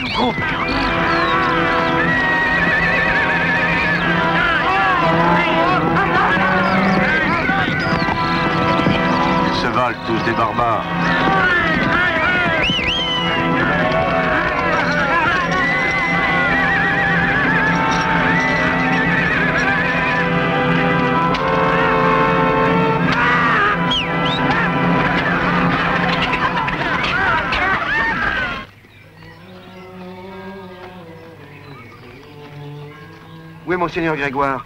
nous coupe. Ils se valent tous des barbares. Où est Monseigneur Grégoire?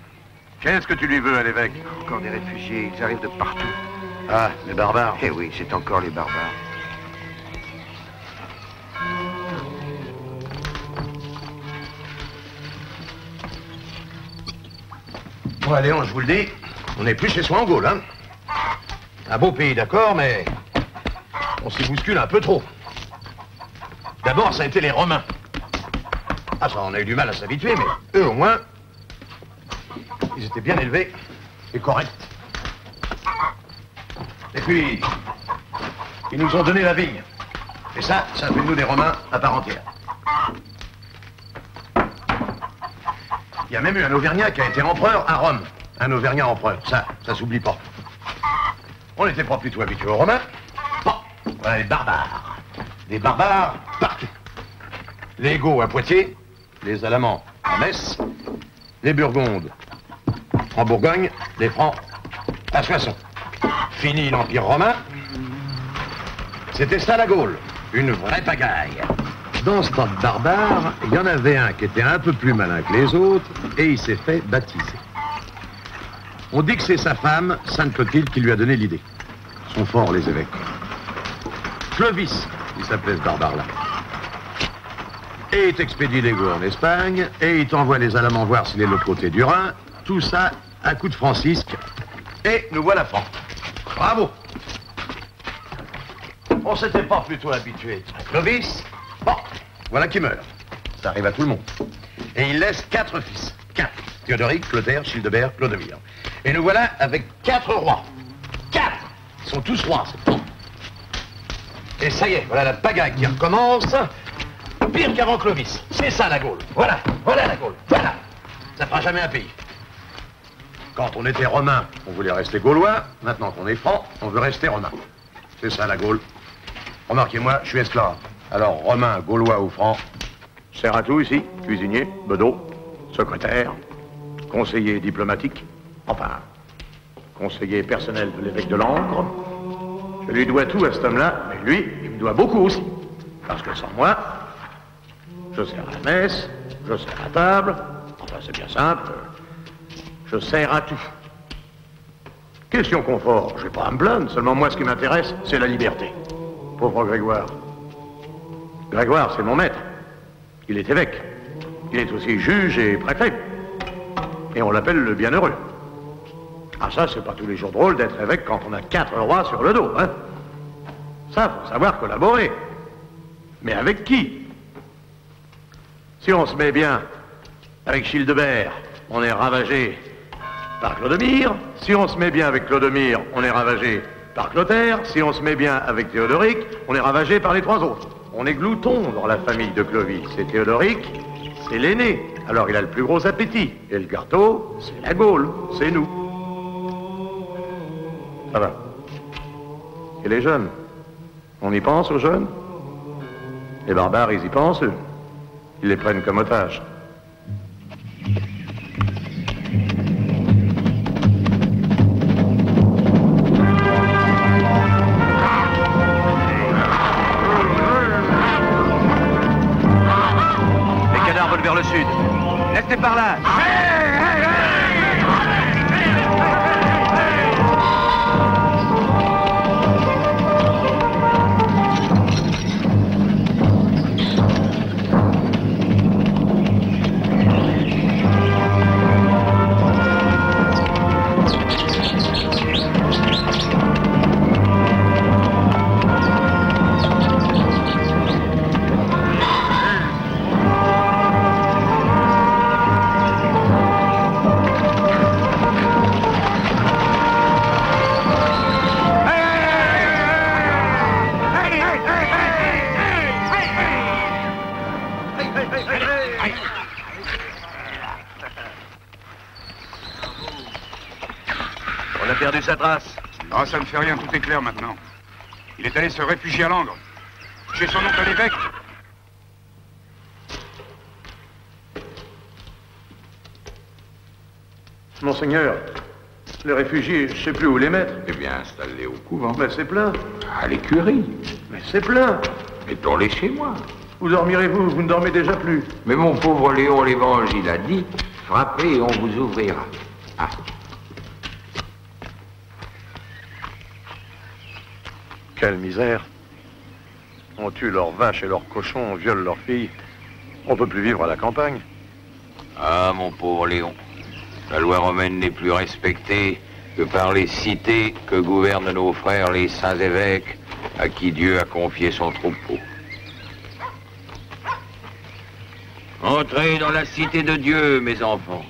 Qu'est-ce que tu lui veux à l'évêque? Encore des réfugiés, ils arrivent de partout. Ah, les barbares. Eh oui, c'est encore les barbares. Bon, allez, je vous le dis, on n'est plus chez soi en Gaule, hein. Un beau pays, d'accord, mais on s'y bouscule un peu trop. D'abord, ça a été les Romains. Ah, ça, on a eu du mal à s'habituer, mais eux, au moins, ils étaient bien élevés et corrects. Et puis, ils nous ont donné la vigne. Et ça fait de nous des Romains à part entière. Il y a même eu un Auvergnat qui a été empereur à Rome. Un Auvergnat empereur, ça s'oublie pas. On n'était pas plutôt habitués aux Romains. Bon, voilà les barbares. Des barbares partout. Les Goths à Poitiers, les Alamans à Metz, les Burgondes en Bourgogne, les Francs à Soissons. Fini l'Empire romain. C'était ça la Gaule, une vraie pagaille. Dans ce temps de barbares, il y en avait un qui était un peu plus malin que les autres et il s'est fait baptiser. On dit que c'est sa femme, Sainte Clotilde, qui lui a donné l'idée. Sont forts les évêques. Clovis, il s'appelait ce barbare-là. Et il t'expédie les Goths en Espagne, et il t'envoie les Alamans voir s'il est de l'autre côté du Rhin. Tout ça à coup de francisque. Et nous voilà francs. Bravo. On s'était pas plutôt habitué à Clovis. Bon, voilà qui meurt. Ça arrive à tout le monde. Et il laisse 4 fils. 4. Théodoric, Clotaire, Childebert, Clodomir. Et nous voilà avec 4 rois. 4. Ils sont tous rois, c'est bon. Et ça y est, voilà la pagaille qui recommence. Pire qu'avant Clovis. C'est ça la Gaule. Voilà la Gaule. Voilà. Ça fera jamais un pays. Quand on était romain, on voulait rester gaulois. Maintenant qu'on est franc, on veut rester romain. C'est ça la Gaule. Remarquez-moi, je suis esclave. Alors, romain, gaulois ou franc, Je sers à tout ici. Cuisinier, bedeau, secrétaire, conseiller diplomatique, enfin, conseiller personnel de l'évêque de Langres. Je lui dois tout à cet homme-là, mais lui, il me doit beaucoup aussi. Parce que sans moi, je sers à la messe, je sers à table, enfin c'est bien simple, je sers à tout. Question confort, je vais pas à me plaindre, seulement moi ce qui m'intéresse, c'est la liberté. Pauvre Grégoire. Grégoire, c'est mon maître. Il est évêque. Il est aussi juge et préfet. Et on l'appelle le bienheureux. Ah ça, c'est pas tous les jours drôle d'être évêque quand on a 4 rois sur le dos, hein. Ça, faut savoir collaborer. Mais avec qui? Si on se met bien avec Childebert, on est ravagé par Clodomir. Si on se met bien avec Clodomir, on est ravagé par Clotaire. Si on se met bien avec Théodoric, on est ravagé par les 3 autres. On est glouton dans la famille de Clovis. C'est Théodoric, c'est l'aîné. Alors il a le plus gros appétit. Et le gâteau, c'est la Gaule, c'est nous. Ça va. Et les jeunes? On y pense aux jeunes? Les barbares, ils y pensent, eux. Ils les prennent comme otages. Les cadavres volent vers le sud. Restez par là. On a perdu sa trace. Ah, ça ne fait rien, tout est clair maintenant. Il est allé se réfugier à Langres, chez son oncle l'évêque. Monseigneur, les réfugiés, je ne sais plus où les mettre. Eh bien, installe-les au couvent. Mais c'est plein. À l'écurie. Mais c'est plein. Mettons-les chez moi. Où dormirez-vous? Vous ne dormez déjà plus. Mais mon pauvre Léon l'Évangile a dit, frappez et on vous ouvrira. Ah. Quelle misère. On tue leurs vaches et leurs cochons, on viole leurs filles. On peut plus vivre à la campagne. Ah, mon pauvre Léon. La loi romaine n'est plus respectée que par les cités que gouvernent nos frères les saints évêques, à qui Dieu a confié son troupeau. Entrez dans la cité de Dieu, mes enfants.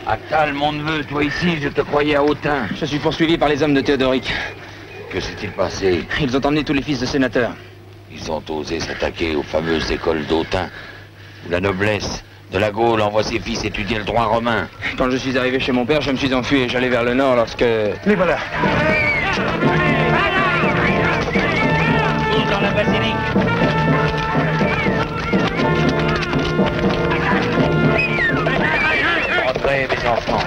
Attal, mon neveu, toi ici, je te croyais à Autun. Je suis poursuivi par les hommes de Théodoric. Que s'est-il passé? Ils ont emmené tous les fils de sénateurs. Ils ont osé s'attaquer aux fameuses écoles d'Autun, où la noblesse de la Gaule envoie ses fils étudier le droit romain. Quand je suis arrivé chez mon père, je me suis enfui et j'allais vers le nord lorsque... Les voilà. Tous dans la basilique. Entrez, mes enfants.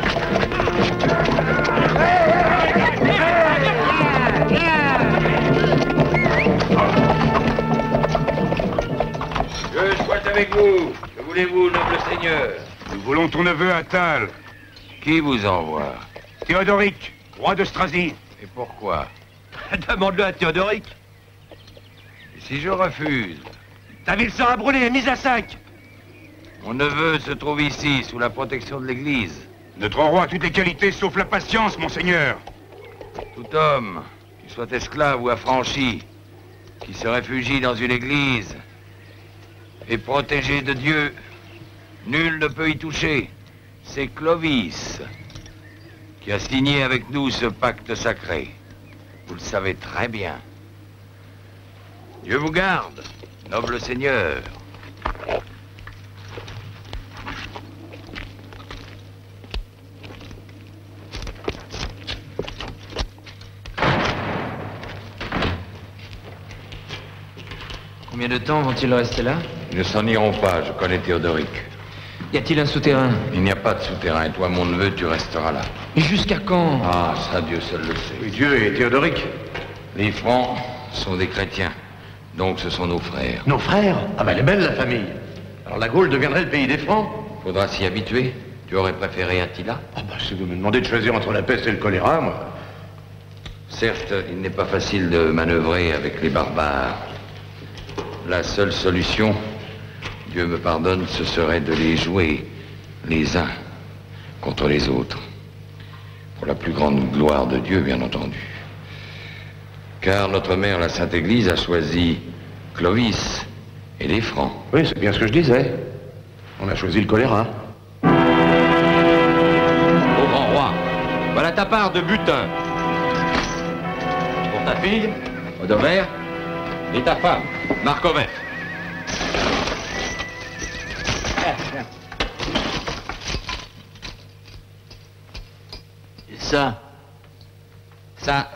Je souhaite avec vous. Que voulez-vous, noble seigneur? Nous voulons ton neveu Attal. Qui vous envoie? Théodoric, roi de Strasie. Et pourquoi? Demande-le à Théodoric. Et si je refuse? Ta ville sera brûlée et mise à sac. Mon neveu se trouve ici, sous la protection de l'Église. Notre roi a toutes les qualités sauf la patience, monseigneur. Tout homme, qu'il soit esclave ou affranchi, qui se réfugie dans une église, est protégé de Dieu. Nul ne peut y toucher. C'est Clovis qui a signé avec nous ce pacte sacré. Vous le savez très bien. Dieu vous garde, noble seigneur. Combien de temps vont-ils rester là? Ils ne s'en iront pas, je connais Théodoric. Y a-t-il un souterrain? Il n'y a pas de souterrain, et toi, mon neveu, tu resteras là. Et jusqu'à quand? Ah, ça, Dieu seul le sait. Oui, Dieu et Théodoric. Les Francs sont des chrétiens, donc ce sont nos frères. Nos frères? Ah ben elle est belle, la famille. Alors la Gaule deviendrait le pays des Francs? Faudra s'y habituer. Tu aurais préféré Attila? Ah ben si vous me demandez de choisir entre la peste et le choléra, moi... Certes, il n'est pas facile de manœuvrer avec les barbares. La seule solution, Dieu me pardonne, ce serait de les jouer les uns contre les autres. Pour la plus grande gloire de Dieu, bien entendu. Car notre mère, la Sainte Église, a choisi Clovis et les Francs. Oui, c'est bien ce que je disais. On a choisi le choléra. Au grand roi, voilà ta part de butin. Pour ta fille, Odovaire, et ta femme, Marcovet. Et ça,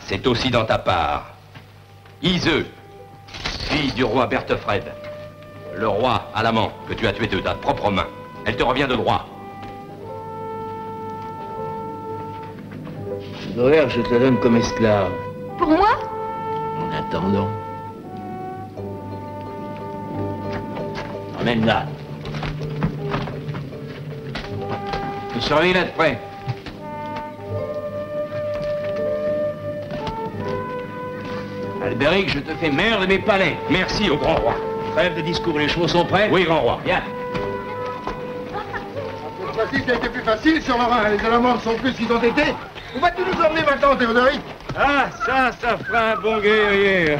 c'est aussi dans ta part. Iseux, fille du roi Berthefred. Le roi à l'amant que tu as tué de ta propre main. Elle te revient de droit. Odovaire, je te la donne comme esclave. Pour moi? En attendant. Emmène-la. Je surveille là de près. Albéric, je te fais maire de mes palais. Merci au grand roi. Trêve de discours, les chevaux sont prêts? Oui, grand roi. Bien. Voici ce qui a été plus facile sur le Rhin. Les Allemands sont plus qu'ils ont été. Où vas-tu nous emmener maintenant, Théodoric? Ah, ça fera un bon guerrier.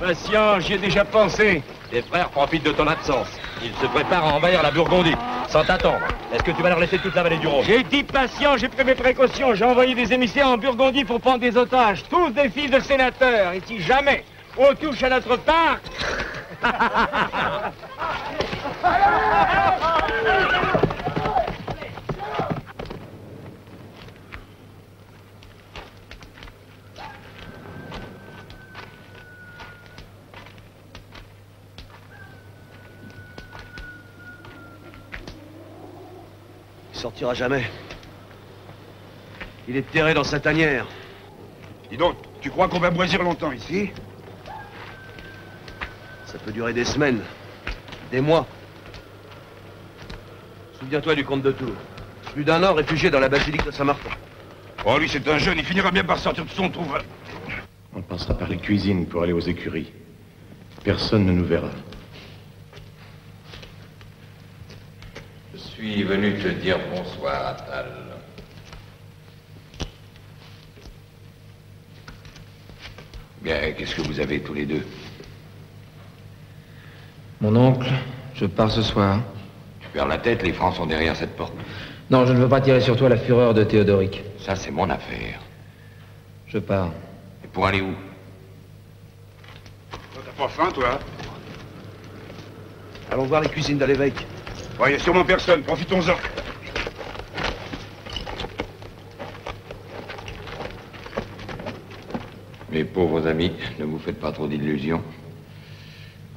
Patient, j'y ai déjà pensé. Les frères profitent de ton absence. Ils se préparent à envahir la Burgondie, sans t'attendre. Est-ce que tu vas leur laisser toute la vallée du Rhône? J'ai dit patient, j'ai pris mes précautions. J'ai envoyé des émissaires en Burgondie pour prendre des otages. Tous des fils de sénateurs. Et si jamais on touche à notre part... Il sortira jamais. Il est terré dans sa tanière. Dis donc, tu crois qu'on va moisir longtemps ici? Ça peut durer des semaines, des mois. Souviens-toi du comte de Tours. Plus d'un an réfugié dans la basilique de Saint-Martin. Oh, lui, c'est un jeune, il finira bien par sortir de son trou. On passera par les cuisines pour aller aux écuries. Personne ne nous verra. Je suis venu te dire bonsoir, Attal. Bien, qu'est-ce que vous avez tous les deux? Mon oncle, je pars ce soir. Tu perds la tête, les Francs sont derrière cette porte. Non, je ne veux pas tirer sur toi la fureur de Théodoric. Ça, c'est mon affaire. Je pars. Et pour aller où? T'as pas faim, toi? Allons voir les cuisines de l'évêque. Oh, il y a sûrement personne, profitons-en. Mes pauvres amis, ne vous faites pas trop d'illusions.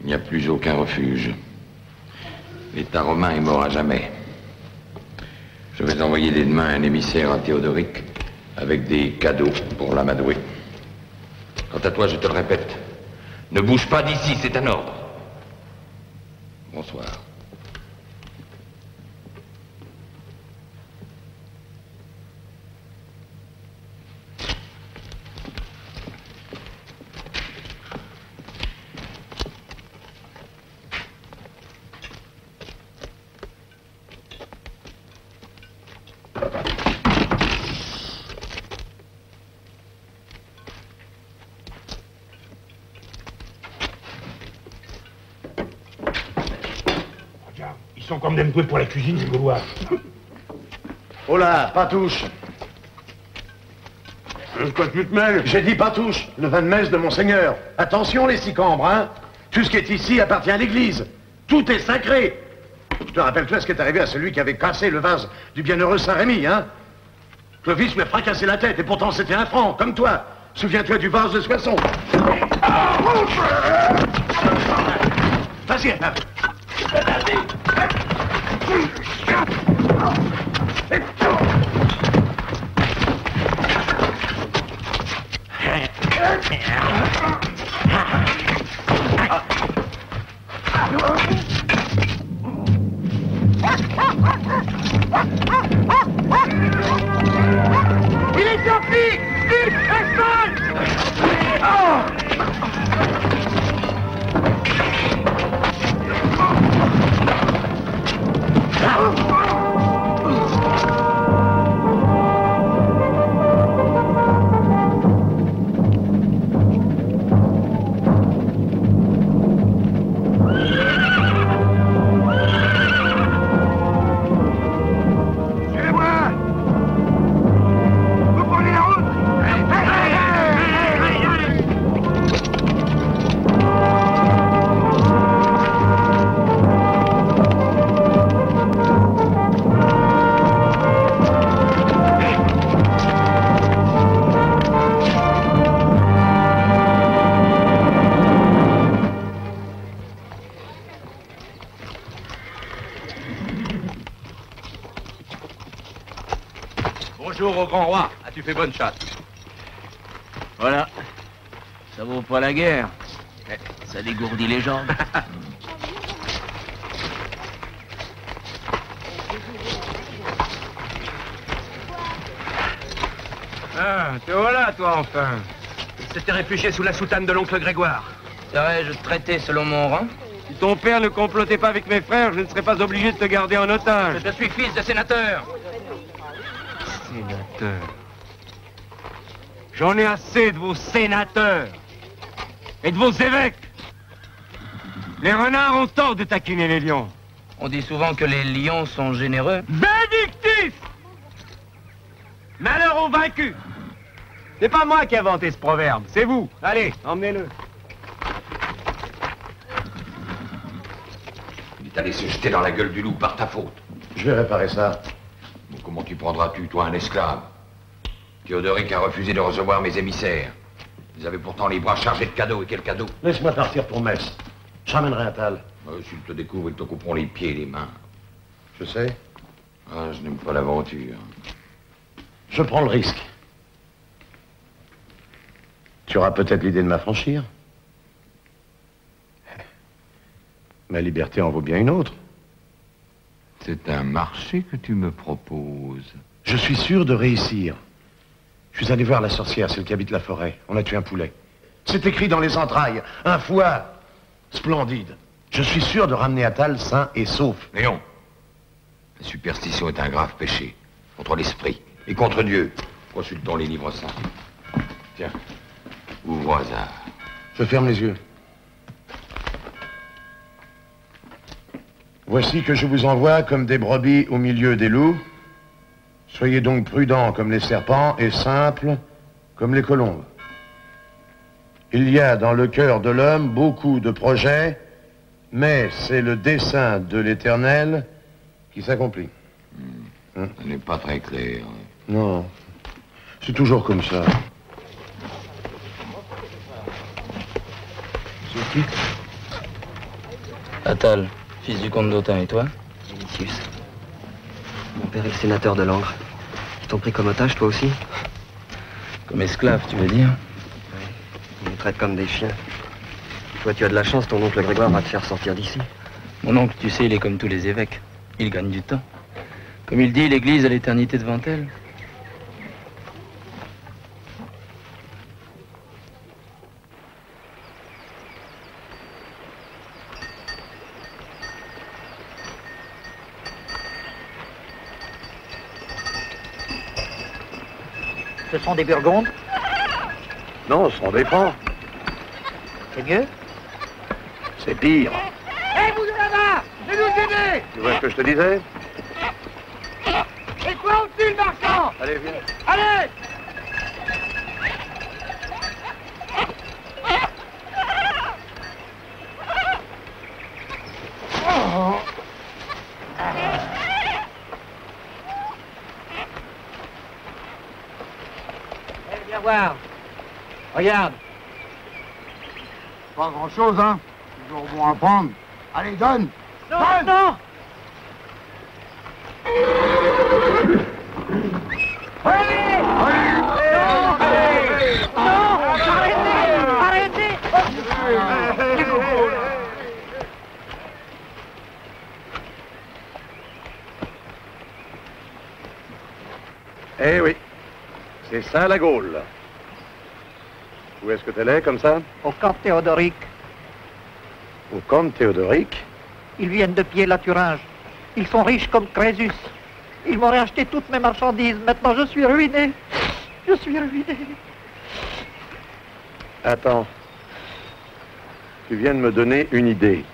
Il n'y a plus aucun refuge. L'État romain est mort à jamais. Je vais envoyer dès demain un émissaire à Théodoric avec des cadeaux pour l'amadouer. Quant à toi, je te le répète, ne bouge pas d'ici, c'est un ordre. Bonsoir. Ils sont comme des doués pour la cuisine, ces Gaulois. Oh là, pas touche. Quoi tu te mêles? J'ai dit pas touche, le vin de messe de Monseigneur. Attention les sicambres, hein. Tout ce qui est ici appartient à l'église. Tout est sacré. Te rappelles-toi ce qui est arrivé à celui qui avait cassé le vase du bienheureux Saint-Rémy, hein? Clovis lui a fracassé la tête et pourtant c'était un franc, comme toi. Souviens-toi du vase de Soissons. Vas-y, Attal. Il est sorti! Vite, Espagne! Bonjour au grand roi. As-tu fait bonne chasse? Voilà. Ça vaut pas la guerre. Mais ça dégourdit les jambes. Ah, te voilà, toi, enfin. Il s'était réfugié sous la soutane de l'oncle Grégoire. Serais-je traité selon mon rang? Si ton père ne complotait pas avec mes frères, je ne serais pas obligé de te garder en otage. Je suis fils de sénateur. Sénateur. J'en ai assez de vos sénateurs et de vos évêques. Les renards ont tort de taquiner les lions. On dit souvent que les lions sont généreux. Bénédictif! Malheur aux vaincus! C'est pas moi qui ai inventé ce proverbe, c'est vous. Allez, emmenez-le. Il est allé se jeter dans la gueule du loup par ta faute. Je vais réparer ça. Mais comment tu prendras-tu, toi, un esclave? Théodoric a refusé de recevoir mes émissaires. Ils avaient pourtant les bras chargés de cadeaux. Et quels cadeaux? Laisse-moi partir pour Metz. Je ramènerai un tal. S'ils te découvrent, ils te couperont les pieds et les mains. Je sais. Ah, je n'aime pas l'aventure. Je prends le risque. Tu auras peut-être l'idée de m'affranchir. Ma liberté en vaut bien une autre. C'est un marché que tu me proposes. Je suis sûr de réussir. Je suis allé voir la sorcière, celle qui habite la forêt. On a tué un poulet. C'est écrit dans les entrailles. Un foie splendide. Je suis sûr de ramener Attal sain et sauf. Léon, la superstition est un grave péché. Contre l'esprit et contre Dieu. Consultons les livres saints. Tiens, ouvre au hasard. Je ferme les yeux. Voici que je vous envoie comme des brebis au milieu des loups. Soyez donc prudents comme les serpents et simples comme les colombes. Il y a dans le cœur de l'homme beaucoup de projets, mais c'est le dessein de l'Éternel qui s'accomplit. Ce n'est pas très clair. Non, c'est toujours comme ça. C'est qui? Attal, fils du comte d'Autun, et toi? Vinicius. Mon père est le sénateur de Langres. Ils t'ont pris comme otage, toi aussi? Comme esclave, tu veux dire? Oui. Ils nous traitent comme des chiens. Toi, tu as de la chance, ton oncle Grégoire va te faire sortir d'ici. Mon oncle, tu sais, il est comme tous les évêques. Il gagne du temps. Comme il dit, l'Église a l'éternité devant elle. Ce sont des Burgondes? Non, ce sont des Francs. C'est mieux? C'est pire. Hé, vous là-bas! Je nous aider! Tu vois ce que je te disais? Et quoi au-dessus, le marchand? Allez, viens. Allez! Viens voir. Regarde. Pas grand-chose, hein? Toujours bon à prendre. Allez, donne! Non, non! Eh oui, c'est ça la Gaule. Où est-ce que t'es allé comme ça? Au camp Théodoric. Au camp Théodoric? Ils viennent de piller la Thuringe. Ils sont riches comme Crésus. Ils m'auraient acheté toutes mes marchandises. Maintenant, je suis ruiné. Je suis ruiné. Attends. Tu viens de me donner une idée.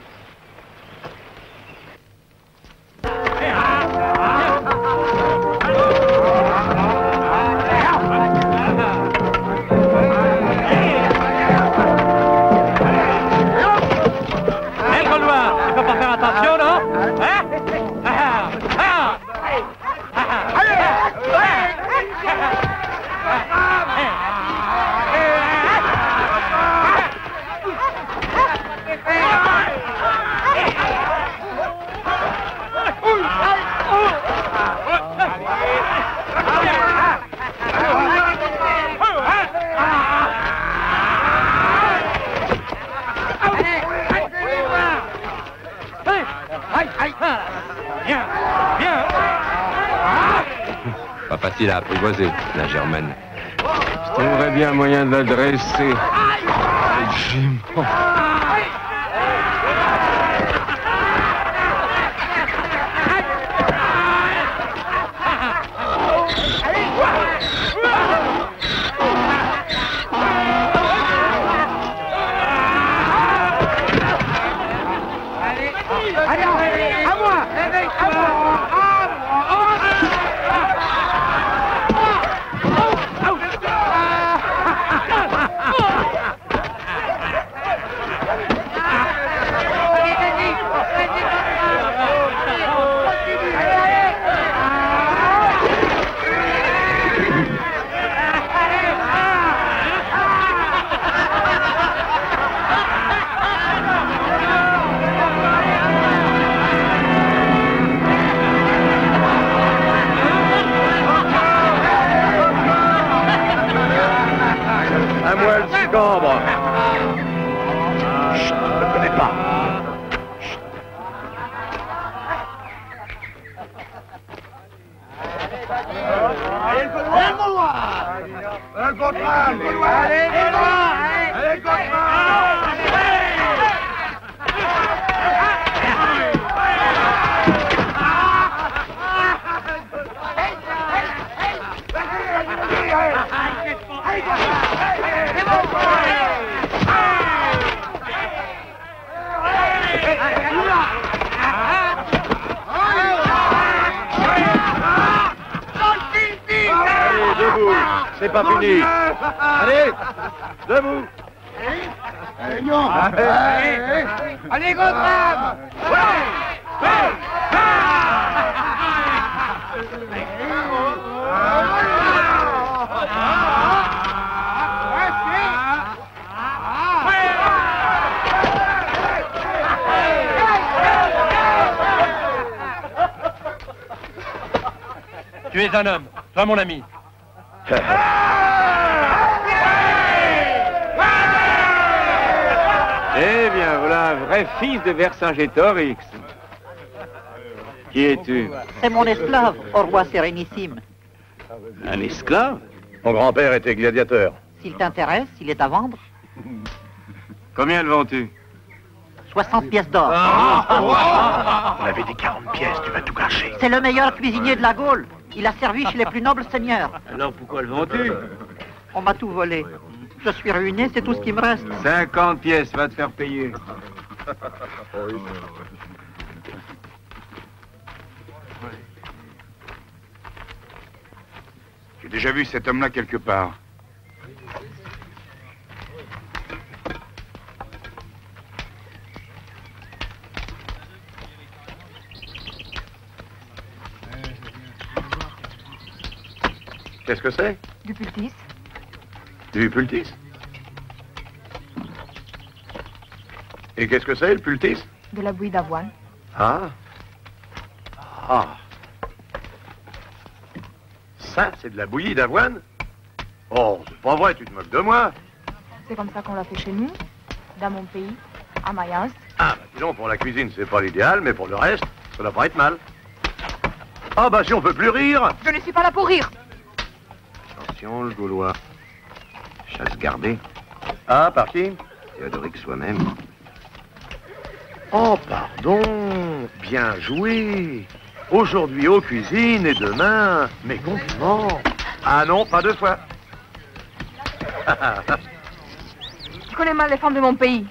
Pas facile à apprivoiser, la Germaine. Je trouverais bien moyen de la dresser. Jument. Samuel Sicambre. Je ne connais pas. Allez, le Gaulois! Le Gaulois! Le Gaulois! Allez, le Gaulois! Allez, le Gaulois! Debout, c'est pas fini. Allez, debout. Allez, non. Allez, Gotham. Tu es un homme, toi mon ami. Eh bien, voilà un vrai fils de Vercingétorix. Qui es-tu? C'est mon esclave, au roi sérénissime. Un esclave? Mon grand-père était gladiateur. S'il t'intéresse, il est à vendre. Combien le vends-tu? 60 pièces d'or. On avait dit 40 pièces, tu vas tout gâcher. C'est le meilleur cuisinier de la Gaule. Il a servi chez les plus nobles seigneurs. Alors pourquoi le vends-tu? On m'a tout volé. Je suis ruiné, c'est tout ce qui me reste. 50 pièces, va te faire payer. J'ai déjà vu cet homme-là quelque part. Qu'est-ce que c'est? Du pultis. Du pultis? Et qu'est-ce que c'est, le pultis? De la bouillie d'avoine. Ah. Ah. Ça, c'est de la bouillie d'avoine? Oh, c'est pas vrai, tu te moques de moi. C'est comme ça qu'on l'a fait chez nous, dans mon pays, à Mayence. Ah, bah dis donc, pour la cuisine, c'est pas l'idéal, mais pour le reste, ça doit pas être mal. Ah, bah si on peut plus rire. Je ne suis pas là pour rire. Attention, le Gaulois. Chasse gardée. Ah, par qui? Théodoric soi-même. Oh, pardon. Bien joué. Aujourd'hui aux cuisines et demain, mes compliments. Ah non, pas deux fois. Tu connais mal les femmes de mon pays.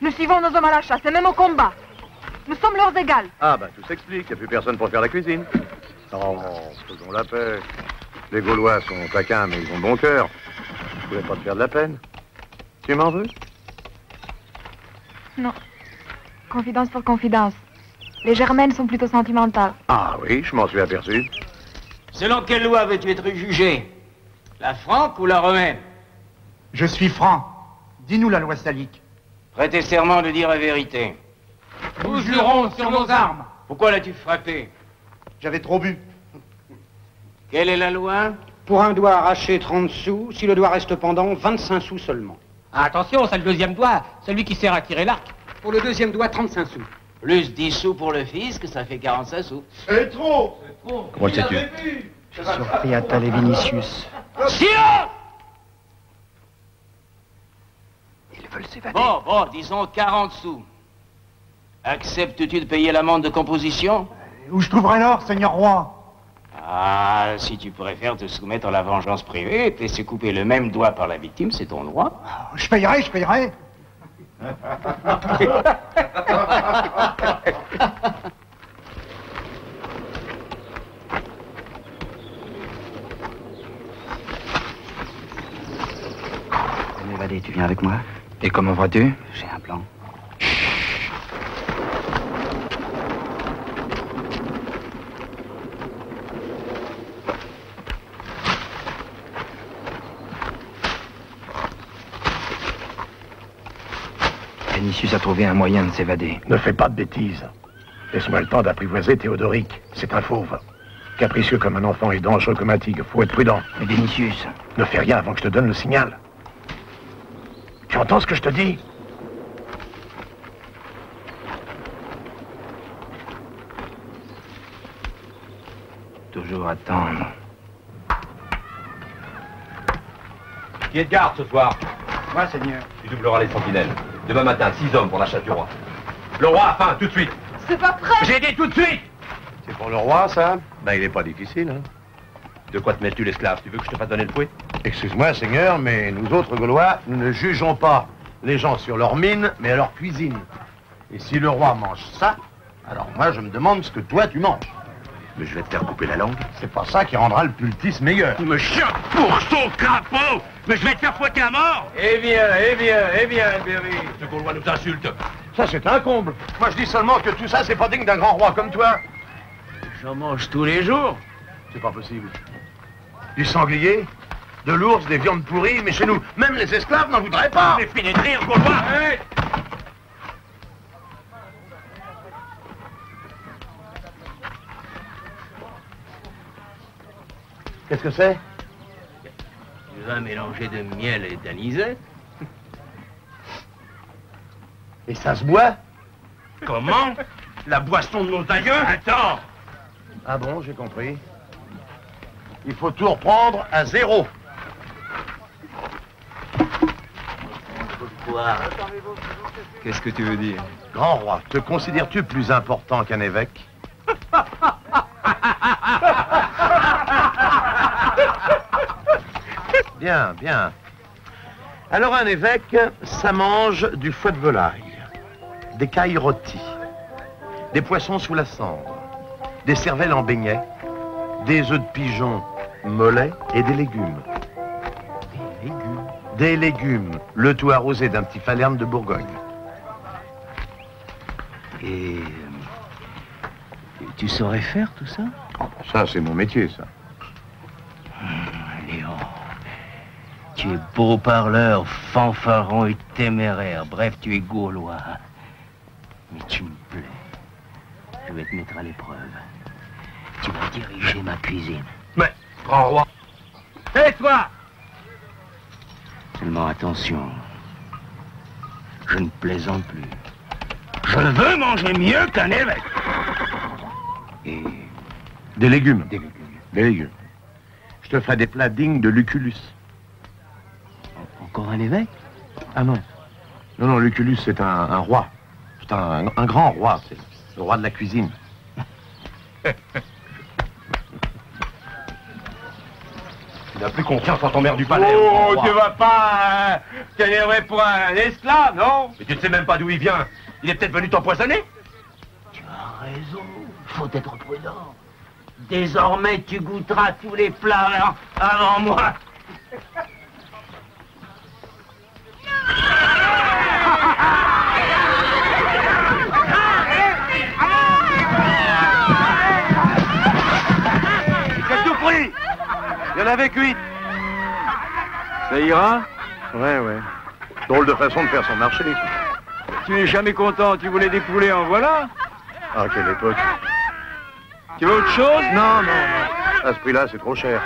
Nous suivons nos hommes à la chasse et même au combat. Nous sommes leurs égales. Ah, bah tout s'explique, il n'y a plus personne pour faire la cuisine. Oh, faisons la paix. Les Gaulois sont taquins, mais ils ont bon cœur. Je voulais pas te faire de la peine. Tu m'en veux? Non. Confidence pour confidence. Les Germaines sont plutôt sentimentales. Ah oui, je m'en suis aperçu. Selon quelle loi veux-tu être jugé? La franque ou la romaine? Je suis franc. Dis-nous la loi salique. Prêtez serment de dire la vérité. Nous jurons sur nos armes. Pourquoi l'as-tu frappé? J'avais trop bu. Quelle est la loi? Pour un doigt arraché 30 sous, si le doigt reste pendant, 25 sous seulement. Attention, c'est le deuxième doigt, celui qui sert à tirer l'arc. Pour le deuxième doigt, 35 sous. Plus 10 sous pour le fisc, ça fait 45 sous. C'est trop. Comment le sais-tu? Surpris à Tal et Vinicius. Silence! Ils veulent s'évader. Bon, disons 40 sous. Acceptes-tu de payer l'amende de composition? Où je trouverai l'or, seigneur roi? Ah, si tu préfères te soumettre à la vengeance privée et te laisser couper le même doigt par la victime, c'est ton droit. Je payerai, je payerai. M'évader, tu viens avec moi? Et comment vas-tu? J'ai un plan. Vinicius a trouvé un moyen de s'évader. Ne fais pas de bêtises. Laisse-moi le temps d'apprivoiser Théodoric. C'est un fauve. Capricieux comme un enfant et dangereux comme un tigre. Faut être prudent. Mais Vinicius... Ne fais rien avant que je te donne le signal. Tu entends ce que je te dis? Toujours attendre. Qui est de garde ce soir? Moi, Seigneur. Tu doubleras les sentinelles. Demain matin, 6 hommes pour la chasse du roi. Le roi a faim, tout de suite. C'est pas prêt. J'ai dit tout de suite. C'est pour le roi, ça? Ben, il est pas difficile, hein. De quoi te mêles-tu, l'esclave? Tu veux que je te fasse donner le fouet? Excuse-moi, Seigneur, mais nous autres Gaulois, nous ne jugeons pas les gens sur leur mine, mais à leur cuisine. Et si le roi mange ça, alors moi, je me demande ce que toi, tu manges. Mais je vais te faire couper la langue. C'est pas ça qui rendra le pultis meilleur. Me choque pour ton crapaud. Mais je vais te faire fouetter à mort. Eh bien, Berry. Ce Gaulois nous insulte. Ça, c'est un comble. Moi, je dis seulement que tout ça, c'est pas digne d'un grand roi comme toi. J'en mange tous les jours. C'est pas possible. Du sanglier, de l'ours, des viandes pourries, mais chez nous, même les esclaves n'en voudraient pas. Mais finis de rire, Gaulois. Hey. Qu'est-ce que c'est? Du vin mélangé de miel et d'anisette. Et ça se boit? Comment? La boisson de nos aïeux? Attends. Ah bon, j'ai compris. Il faut tout reprendre à zéro. Quoi? Qu'est-ce que tu veux dire? Grand roi, te considères-tu plus important qu'un évêque? Bien, bien. Alors un évêque, ça mange du foie de volaille, des cailles rôties, des poissons sous la cendre, des cervelles en beignets, des œufs de pigeon mollets et des légumes. Des légumes? Des légumes, le tout arrosé d'un petit falerne de Bourgogne. Et... tu saurais faire tout ça? Ça, c'est mon métier, ça. Léon, tu es beau parleur, fanfaron et téméraire. Bref, tu es gaulois. Mais tu me plais. Je vais te mettre à l'épreuve. Tu vas diriger ma cuisine. Mais, grand roi. Hé, toi! Seulement attention. Je ne plaisante plus. Je veux manger mieux qu'un évêque. Et... des légumes. Des légumes. Des légumes. Je te ferai des plats dignes de Lucullus. Encore un évêque? Ah non. Non, non, Lucullus, c'est un roi. C'est un grand roi. C'est le roi de la cuisine. Tu n'as plus confiance en ton maire du palais. Oh, tu vas pas t'énerver pour un esclave, non? Mais tu ne sais même pas d'où il vient. Il est peut-être venu t'empoisonner. Tu as raison. Faut être prudent. Désormais, tu goûteras tous les plats avant moi. J'ai tout pris. Il y en avait 8. Ça ira? Ouais, ouais. Drôle de façon de faire son marché. Tu n'es jamais content, tu voulais des poulets, en voilà? Ah, quelle époque. Tu veux autre chose? Non, non, non. À ce prix-là, c'est trop cher.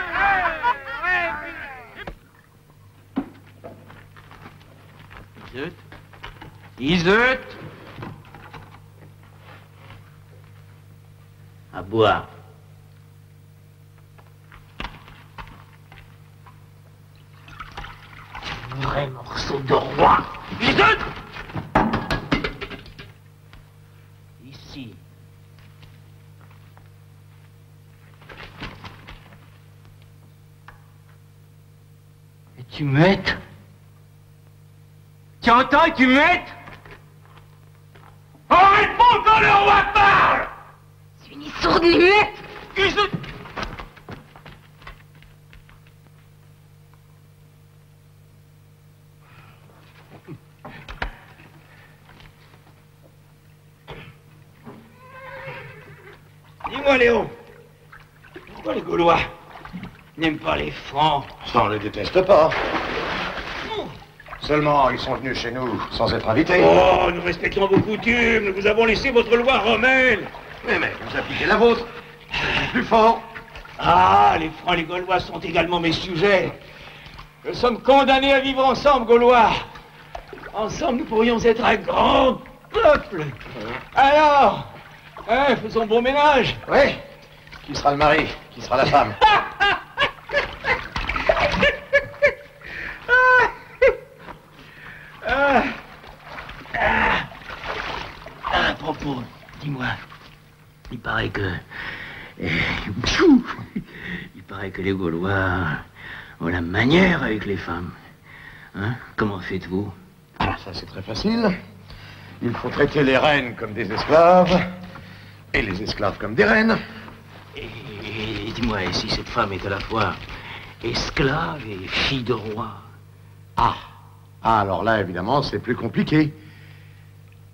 Iseut. Iseut. À boire. Un vrai morceau de roi. Iseut. Ici. Et tu muettes? Tu entends et tu muettes? Oh, réponds quand le roi parle! C'est une sourde et muette. Dis-moi, Léon, pourquoi les Gaulois n'aiment pas les Francs? Ça, on les déteste pas. Seulement, ils sont venus chez nous sans être invités. Oh, nous respectons vos coutumes. Nous vous avons laissé votre loi romaine. Mais vous appliquez la vôtre. Plus fort. Ah, les Francs et les Gaulois sont également mes sujets. Nous sommes condamnés à vivre ensemble, Gaulois. Ensemble, nous pourrions être un grand peuple. Alors, faisons bon ménage. Oui. Qui sera le mari? Qui sera la femme? À propos, dis-moi, il paraît que... il paraît que les Gaulois ont la manière avec les femmes. Hein? Comment faites-vous? Ah, ça c'est très facile. Il faut traiter les reines comme des esclaves et les esclaves comme des reines. Et dis-moi, et si cette femme est à la fois esclave et fille de roi? Ah, alors là, évidemment, c'est plus compliqué.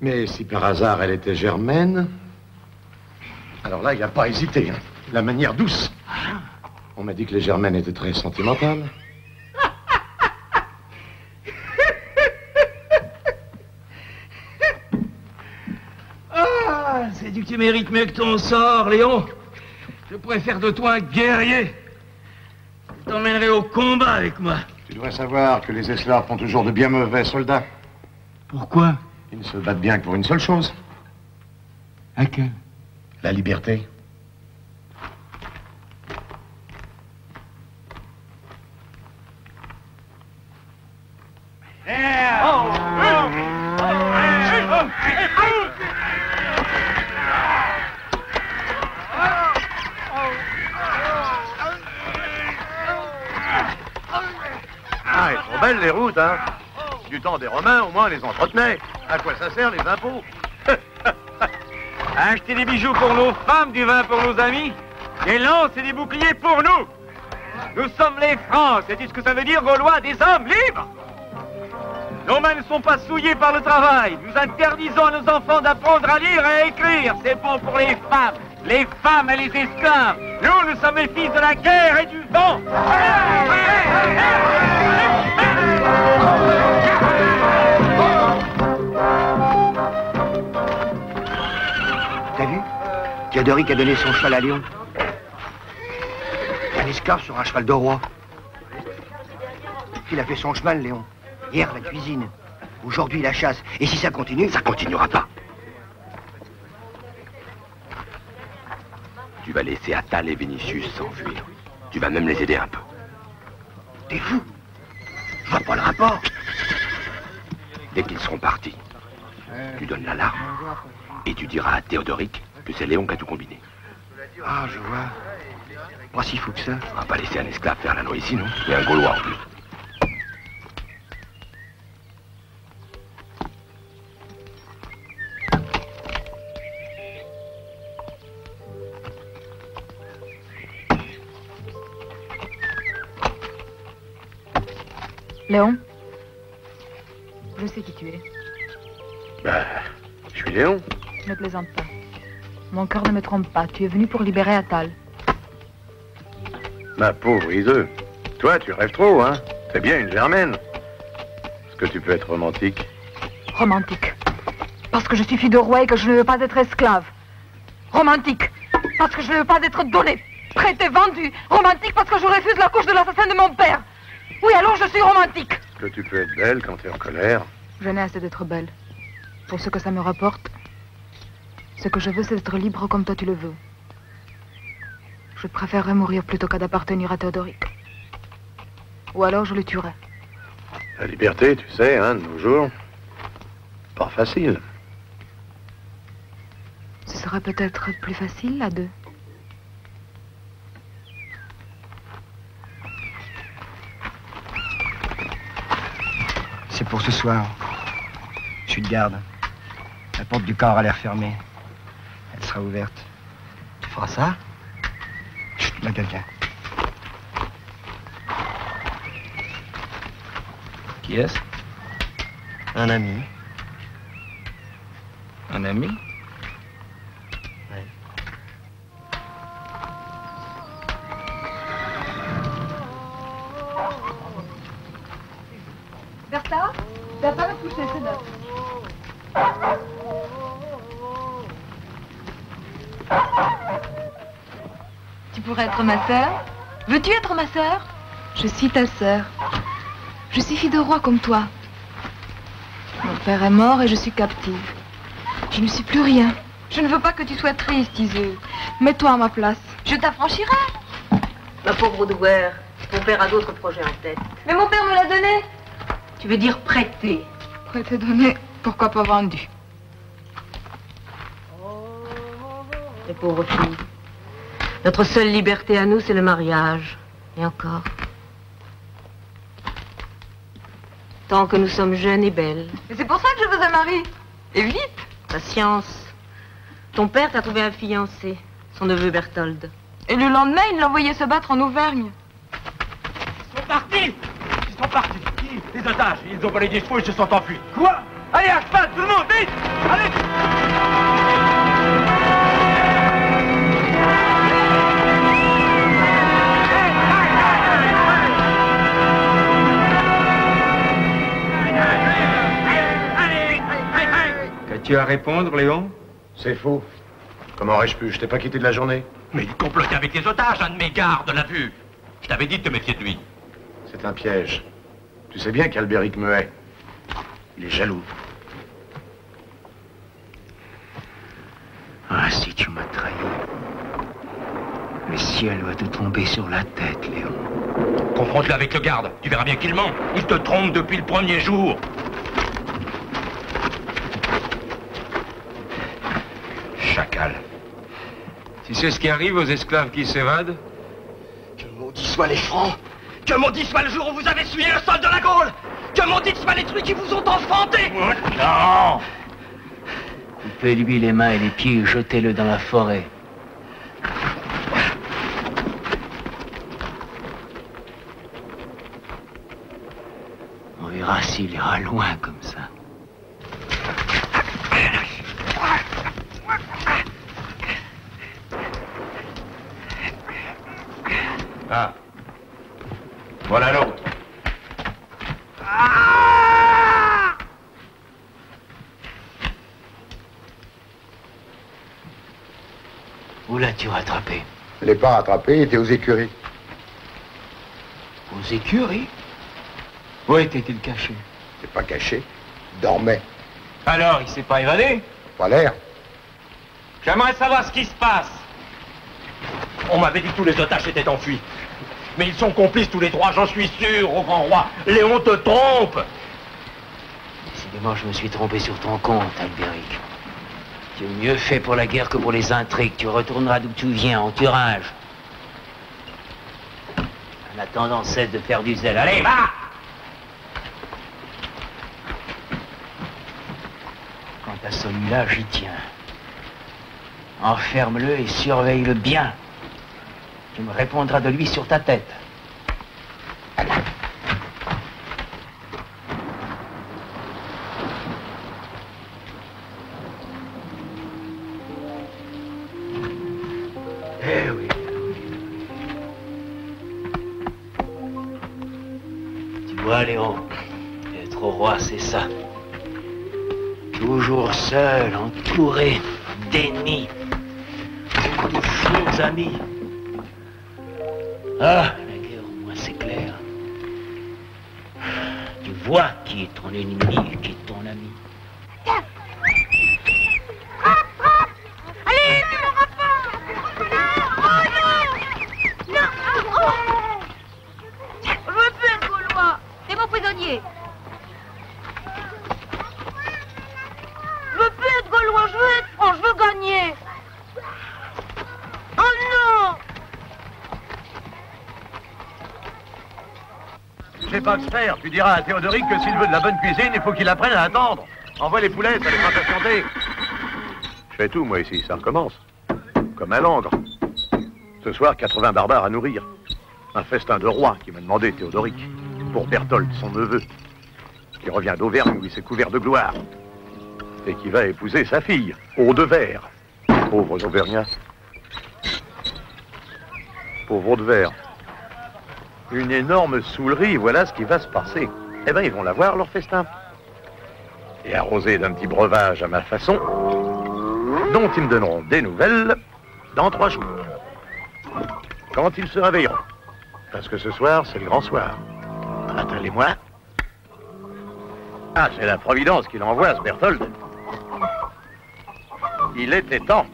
Mais si par hasard elle était germaine, alors là, il n'y a pas à hésiter. Hein. La manière douce. On m'a dit que les germaines étaient très sentimentales. Ah, c'est du que tu mérites mieux que ton sort, Léon. Je pourrais faire de toi un guerrier. Je t'emmènerai au combat avec moi. Tu dois savoir que les esclaves font toujours de bien mauvais soldats. Pourquoi? Ils ne se battent bien que pour une seule chose. Laquelle? La liberté. Ah, elles sont belles les routes, hein. Du temps des Romains, au moins, on les entretenait. À quoi ça sert, les impôts? Acheter des bijoux pour nos femmes, du vin pour nos amis, des lances et des boucliers pour nous. Nous sommes les Francs, sais-tu ce que ça veut dire, Gaulois, des hommes libres? Nos mains ne sont pas souillées par le travail. Nous interdisons à nos enfants d'apprendre à lire et à écrire. C'est bon pour les femmes et les esclaves. Nous sommes les fils de la guerre et du vent. T'as vu? Théodoric a donné son cheval à Léon. Un esclave sur un cheval de roi. Il a fait son chemin, Léon. Hier, la cuisine. Aujourd'hui, la chasse. Et si ça continue? Ça continuera pas. Tu vas laisser Attal et Vinicius s'enfuir. Tu vas même les aider un peu. T'es fou? Je vois pas le rapport. Dès qu'ils seront partis, tu donnes l'alarme. Et tu diras à Théodoric que c'est Léon qui a tout combiné. Ah, je vois. Pas si fou que ça. On va pas laisser un esclave faire la loi ici, non? Et un Gaulois en plus. Léon, je sais qui tu es. Ben, je suis Léon. Ne plaisante pas. Mon cœur ne me trompe pas. Tu es venu pour libérer Attal. Ma pauvre Iseux. Toi, tu rêves trop, hein? T'es bien une germaine. Est-ce que tu peux être romantique? Romantique. Parce que je suis fille de roi et que je ne veux pas être esclave. Romantique. Parce que je ne veux pas être donnée, prêtée, vendue. Romantique parce que je refuse la couche de l'assassin de mon père. Oui, alors je suis romantique. Est-ce que tu peux être belle quand t'es en colère? Je n'ai assez d'être belle. Pour ce que ça me rapporte, ce que je veux, c'est d'être libre comme toi tu le veux. Je préférerais mourir plutôt qu'à d'appartenir à Théodoric. Ou alors je le tuerais. La liberté, tu sais, hein, de nos jours, pas facile. Ce serait peut-être plus facile à deux. C'est pour ce soir. Je suis de garde. La porte du corps a l'air fermée. Elle sera ouverte. Tu feras ça? Chut, là, quelqu'un. Qui est-ce? Un ami. Un ami? Oui. Bertha, t'as pas me toucher, c'est neuf. Tu pourrais être ma sœur? Veux-tu être ma sœur? Je suis ta sœur. Je suis fille de roi comme toi. père est mort et je suis captive. Je ne suis plus rien. Je ne veux pas que tu sois triste, Iseu. Mets-toi à ma place. Je t'affranchirai. Ma pauvre Douer, ton père a d'autres projets en tête. Mais mon père me l'a donné. Tu veux dire prêter? Prêter donné, pourquoi pas vendu? Les pauvres filles. Notre seule liberté à nous, c'est le mariage. Et encore. Tant que nous sommes jeunes et belles. Et c'est pour ça que je veux un mari. Et vite. Patience. Ton père t'a trouvé un fiancé, son neveu Berthold. Et le lendemain, il l'envoyait se battre en Auvergne. Ils sont partis. Ils sont partis. Les otages, ils ont volé des chevaux et se sont enfuis. Quoi? Allez, à cheval, tout le monde, vite. Allez. Qu'as-tu à répondre, Léon? C'est faux. Comment aurais-je pu? Je t'ai pas quitté de la journée. Mais il complotait avec les otages, un de mes gardes l'a vu. Je t'avais dit de te méfier de lui. C'est un piège. Tu sais bien qu'Albéric me hait. Il est jaloux. Ah, si tu m'as trahi. Le ciel va te tomber sur la tête, Léon. Confronte-le avec le garde. Tu verras bien qu'il ment. Il te trompe depuis le premier jour. Chacal. Tu sais ce qui arrive aux esclaves qui s'évadent? Que maudits soient les Francs! Que maudit soit le jour où vous avez souillé le sol de la Gaule! Que maudits soient les trucs qui vous ont enfantés! Non! Coupez-lui les mains et les pieds et jetez-le dans la forêt. On verra s'il ira loin comme ça. Ah. Voilà l'autre. Où l'as-tu rattrapé? Je l'ai pas rattrapé, il était aux écuries. Aux écuries? Où était-il caché? Il n'est pas caché, il dormait. Alors, il s'est pas évadé? Pas l'air. J'aimerais savoir ce qui se passe. On m'avait dit que tous les otages étaient enfuis. Mais ils sont complices tous les trois, j'en suis sûr, au grand roi. Léon te trompe. Décidément, je me suis trompé sur ton compte, Albéric. Tu as mieux fait pour la guerre que pour les intrigues. Tu retourneras d'où tu viens, en Thuringe. En attendant, cesse de faire du zèle. Allez, va! Quant à celui-là, j'y tiens. Enferme-le et surveille-le bien. Tu me répondras de lui sur ta tête. Eh oui. Tu vois, Léon, être au roi, c'est ça. Toujours seul, entouré d'ennemis, de faux amis. Ah, la guerre, au moins, c'est clair. Tu vois qui est ton ennemi et qui est ton ami. Allez, tu m'auras pas! Oh non! Non! Oh! Je veux plus être Gaulois! C'est mon prisonnier! Je veux plus être Gaulois, je veux être franc, je veux gagner! Oh non! Je sais pas que faire. Tu diras à Théodoric que s'il veut de la bonne cuisine, il faut qu'il apprenne à attendre. Envoie les poulets, ça les fera patienter. Je fais tout, moi, ici. Ça recommence. Comme un langre. Ce soir, 80 barbares à nourrir. Un festin de roi qui m'a demandé, Théodoric, pour Berthold, son neveu, qui revient d'Auvergne où il s'est couvert de gloire, et qui va épouser sa fille, Audever. Pauvres Auvergnats. Pauvres Audever. Une énorme saoulerie, voilà ce qui va se passer. Eh ben, ils vont l'avoir, leur festin. Et arrosé d'un petit breuvage à ma façon, dont ils me donneront des nouvelles dans 3 jours. Quand ils se réveilleront. Parce que ce soir, c'est le grand soir. Attendez-moi. Ah, c'est la Providence qui l'envoie, ce Berthold. Il était temps.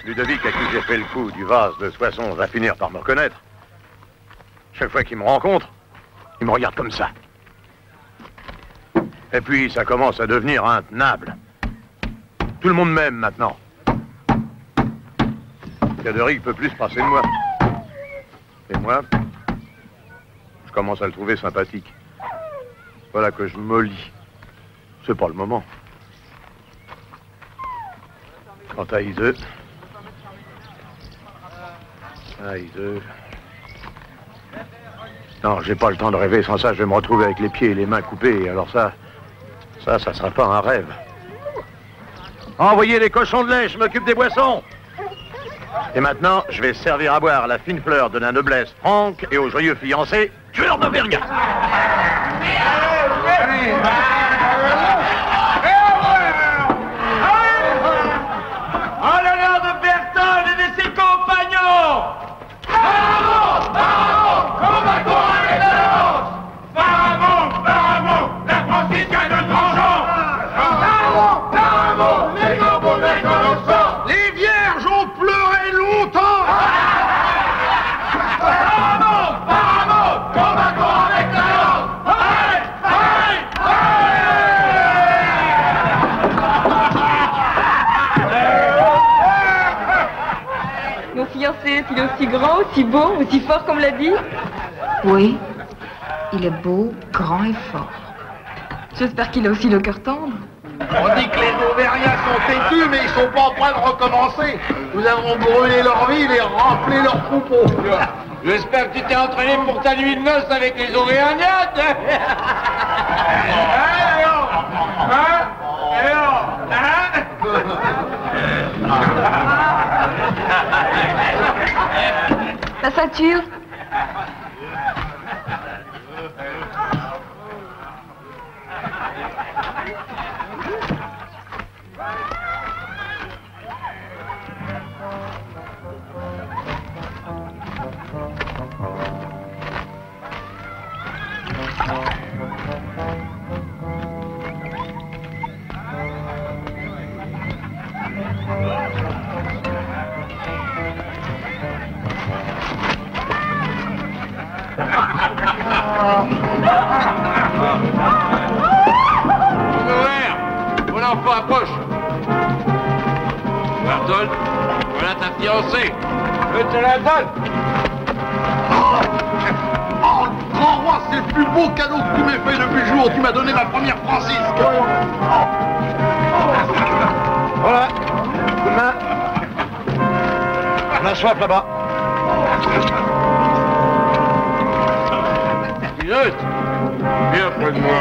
Ludovic, à qui j'ai fait le coup du vase de Soissons, va finir par me reconnaître. Chaque fois qu'il me rencontre, il me regarde comme ça. Et puis, ça commence à devenir intenable. Tout le monde m'aime maintenant. Théodoric peut plus se passer de moi. Et moi, je commence à le trouver sympathique. Voilà que je mollis. C'est pas le moment. Quant à Iseux... Non, j'ai pas le temps de rêver. Sans ça, je vais me retrouver avec les pieds et les mains coupés. Et alors ça sera pas un rêve. Envoyez les cochons de lait, je m'occupe des boissons. Et maintenant, je vais servir à boire la fine fleur de la noblesse Franck et aux joyeux fiancés, tueurs de Bergame. En l'honneur de Berthold et de ses compagnons! Bravo! Bravo! Combattons avec la lance! Bravo! Bravo! La franciscaine de Grandjean! Bravo! Bravo! Les corbeaux mettent dans le sang! Les vierges ont pleuré longtemps. Bravo! Bravo! Combattons avec la lance! Allez! Allez! Mon fiancé est-il aussi grand, aussi beau, aussi fort comme l'a dit? Oui, il est beau, grand et fort. J'espère qu'il a aussi le cœur tendre. On dit que les Auvergnats sont têtus, mais ils sont pas en train de recommencer. Nous avons brûlé leur ville et rempli leurs troupeaux. J'espère que tu t'es entraîné pour ta nuit de noces avec les Auvergnats. La ceinture? Mon enfant approche. Berthold, voilà ta fiancée. Je te la donne. Oh, grand roi, c'est le plus beau cadeau que tu m'aies fait depuis le jour où tu m'as donné ma première Francisque. Voilà. Coup de main. La soif là-bas. Pilote, viens près de moi.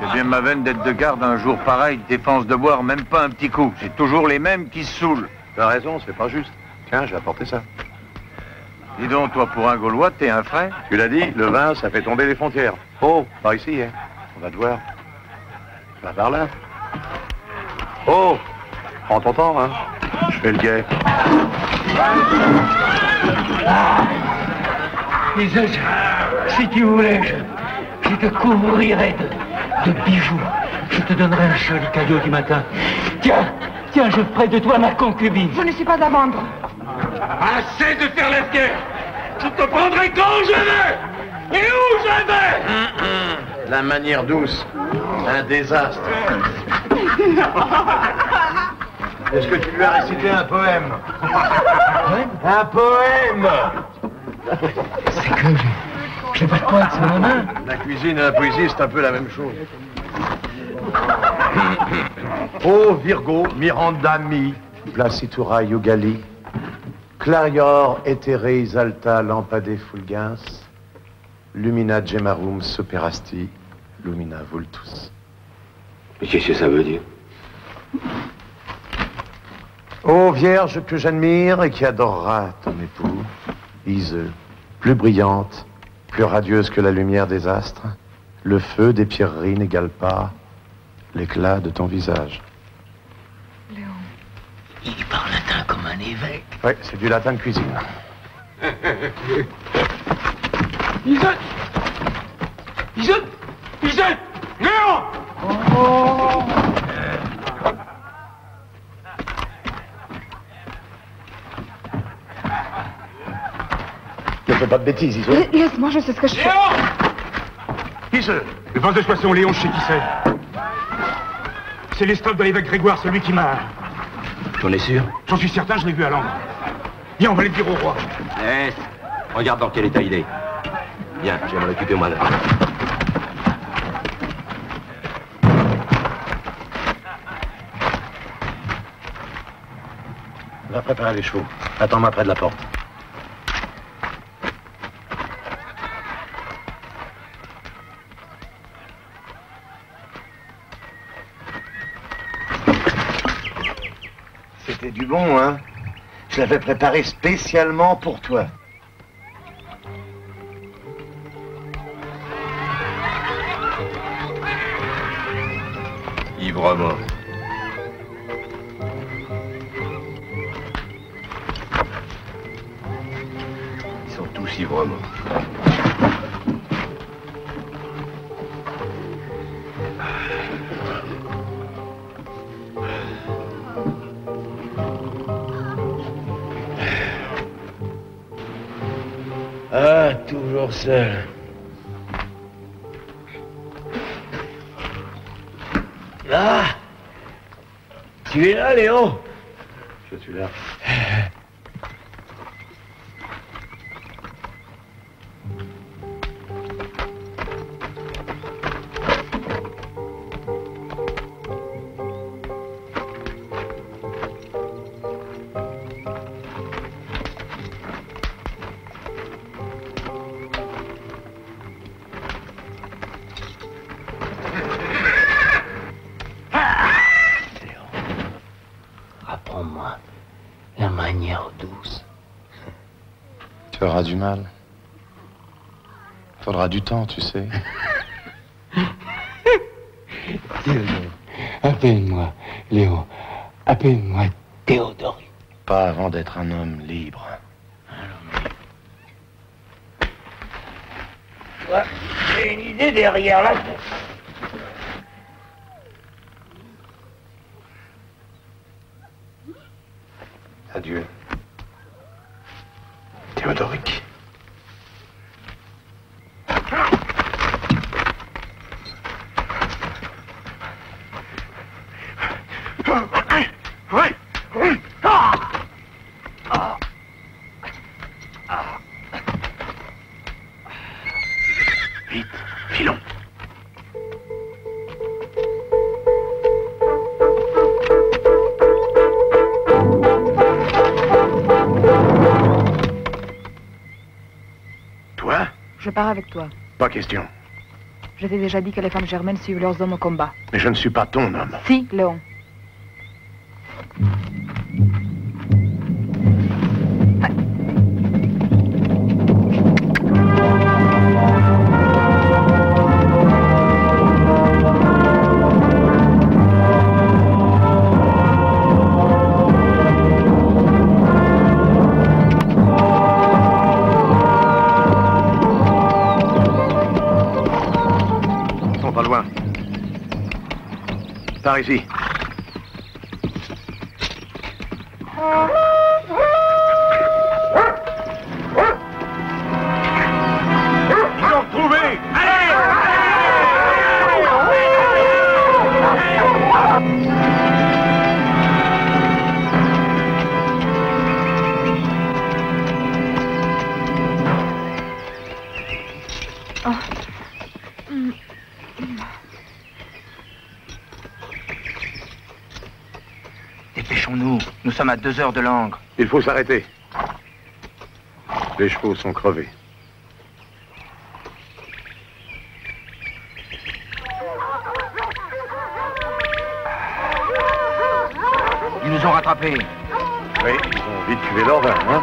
C'est bien ma veine d'être de garde un jour pareil, défense de boire même pas un petit coup. C'est toujours les mêmes qui se saoulent. T'as raison, c'est pas juste. Tiens, j'ai apporté ça. Dis donc, toi, pour un Gaulois, t'es un frère. Tu l'as dit, le vin, ça fait tomber les frontières. Oh, par ici, hein. On va te voir. Va par là. Oh, prends ton temps, hein. Je fais le guet. Iseut, si tu voulais, je te couvrirais de bijoux. Je te donnerais un joli cadeau du matin. Tiens, je ferai de toi ma concubine. Je ne suis pas à vendre. Assez de faire la guerre. Je te prendrai quand je veux et où je veux. La manière douce, un désastre. Est-ce que tu lui as récité un poème? Un poème? C'est que j'ai pas de poète sur ma main. La cuisine et la poésie, c'est un peu la même chose. Oh Virgo, Miranda mi, Placitura Yugali, Clarior Etereis alta lampade fulgens, Lumina gemarum superasti, Lumina vultus. Qu'est-ce que ça veut dire? Ô Vierge que j'admire et qui adorera ton époux, Iseux, plus brillante, plus radieuse que la lumière des astres, le feu des pierreries n'égale pas l'éclat de ton visage. Léon. Il parle latin comme un évêque. Oui, c'est du latin de cuisine. Isaac! Isaac! Isaac! Léon! Ne fais pas de bêtises, Iseu. Laisse-moi, je sais ce que je fais. Iseu! Le vase de Soissons, Léon, je sais qui c'est. C'est l'esclave de l'évêque Grégoire, celui qui m'a... T'en es sûr? J'en suis certain, je l'ai vu à Langres. Viens, on va le dire au roi. Regarde dans quel état il est. Viens, je vais m'en occuper moi-même. Va préparer les chevaux. Attends-moi près de la porte. C'était du bon, hein? Je l'avais préparé spécialement pour toi. Ivre-mort. Ils sont tous ivres-morts. Ah, toujours seul. Ah! Tu es là, Léon? Je suis là. Apprends-moi la manière douce. Tu auras du mal. Faudra du temps, tu sais. Théodore, appelle-moi, Léon. Appelle-moi Théodoric. Pas avant d'être un homme libre. Ouais, j'ai une idée derrière la tête. Adieu. Théodoric. Vite, filons. Toi? Je pars avec toi. Pas question. Je t'ai déjà dit que les femmes germaines suivent leurs hommes au combat. Mais je ne suis pas ton homme. Si, Léon. Pas loin. Par ici. Ils l'ont retrouvé. Dépêchons-nous. Nous sommes à 2 heures de Langres. Il faut s'arrêter. Les chevaux sont crevés. Ils nous ont rattrapés. Oui, ils ont vite tué leur vin, hein?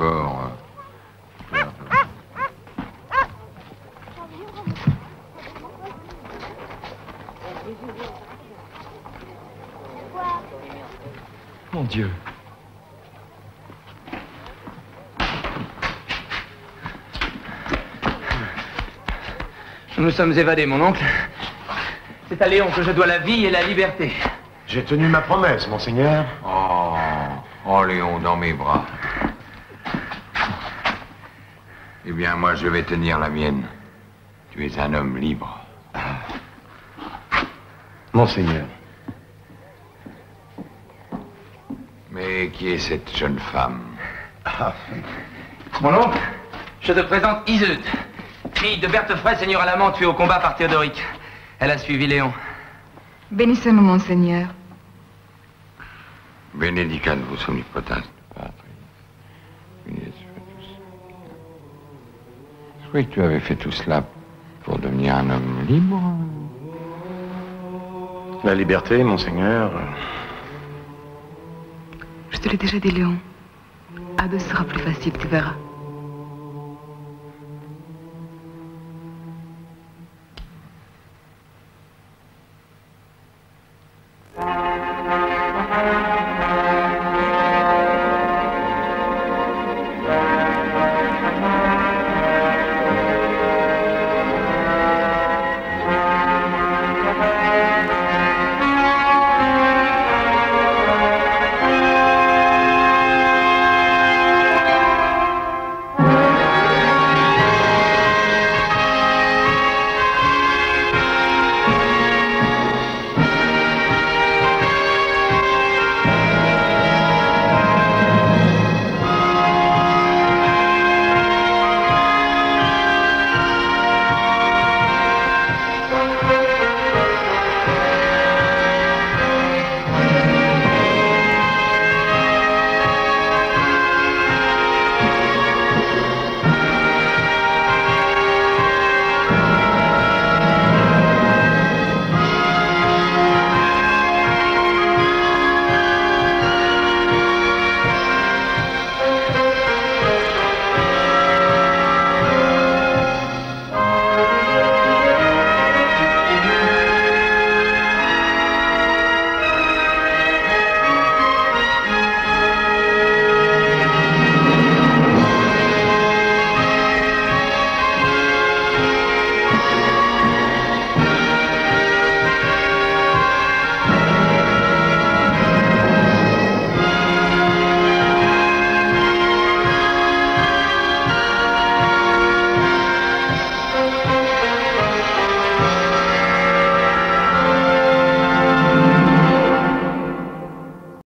encore. Mon Dieu. Nous nous sommes évadés, mon oncle. C'est à Léon que je dois la vie et la liberté. J'ai tenu ma promesse, monseigneur. Oh, Léon, dans mes bras. Eh bien, moi, je vais tenir la mienne. Tu es un homme libre. Monseigneur. Mais qui est cette jeune femme? Mon oncle, je te présente Iseut, fille de Berthefred, seigneur Alamand, tué au combat par Théodoric. Elle a suivi Léon. Bénissez-nous, monseigneur. Benedicat vos omnipotens Patris. Je croyais que tu avais fait tout cela pour devenir un homme libre. La liberté, monseigneur. Je te l'ai déjà dit, Léon. À deux, ce sera plus facile, tu verras.